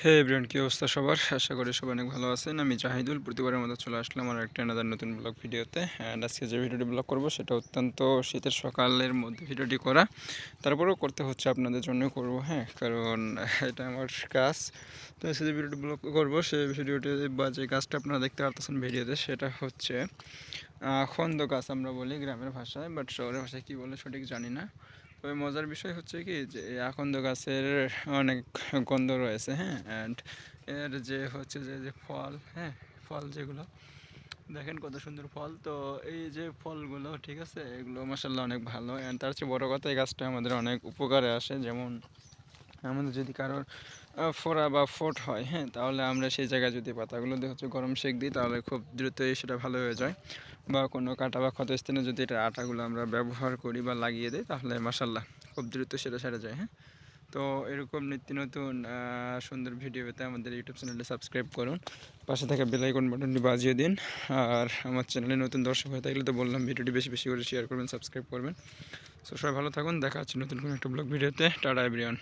হে everyone, কি অবস্থা সবার? আশা করি সবাই অনেক ভালো আছেন। আমি জাহিদুল প্রতিবারের মতো চলে আসলাম আর একটা নতুন ব্লগ ভিডিওতে। অ্যান্ড আজকে যে ভিডিওটি ব্লগ করব সেটা অত্যন্ত শীতের সকালের মধ্যে ভিডিওটি করা, তারপরেও করতে হচ্ছে আপনাদের জন্যই করব, হ্যাঁ, কারণ এটা আমার কাজ। তো সে যে ভিডিওটি ব্লগ করবো সেই ভিডিওটি বা যে গাছটা আপনারা দেখতে পারতেছেন ভিডিওতে সেটা হচ্ছে খন্দ গাছ আমরা বলি গ্রামের ভাষায়, বাট শহরের ভাষায় কী বলে সঠিক জানি না। তবে মজার বিষয় হচ্ছে কি যে এই আকন্দ গাছের অনেক গন্ধ রয়েছে, হ্যাঁ। অ্যান্ড এর যে হচ্ছে যে ফল, হ্যাঁ, ফল যেগুলো দেখেন কত সুন্দর ফল। তো এই যে ফলগুলো, ঠিক আছে, এগুলো মাসাল্লাহ অনেক ভালো। অ্যান্ড তার চেয়ে বড় কথা, এই গাছটা আমাদের অনেক উপকারে আসে। যেমন আমাদের যদি কারোর ফোড়া বা ফোট হয়, হ্যাঁ, তাহলে আমরা সেই জায়গায় যদি পাতাগুলো দিয়ে হচ্ছে গরম সেক দিই তাহলে খুব দ্রুতই সেটা ভালো হয়ে যায়। বা কোনো কাটা বা ক্ষত স্থানে যদি এটা আটাগুলো আমরা ব্যবহার করি বা লাগিয়ে দিই তাহলে মাসাল্লাহ খুব দ্রুত সেটা সেরে যায়, হ্যাঁ। তো এরকম নিত্য নতুন সুন্দর ভিডিও পেতে আমাদের ইউটিউব চ্যানেলটি সাবস্ক্রাইব করুন, পাশে থাকা বেল আইকন বাটনটি বাজিয়ে দিন। আর আমার চ্যানেলে নতুন দর্শক হয়ে থাকলে তো বললাম ভিডিওটি বেশি বেশি করে শেয়ার করবেন, সাবস্ক্রাইব করবেন। সো সবাই ভালো থাকুন, দেখা হচ্ছে নতুন কোনো একটা ব্লগ ভিডিওতে। Tata everyone.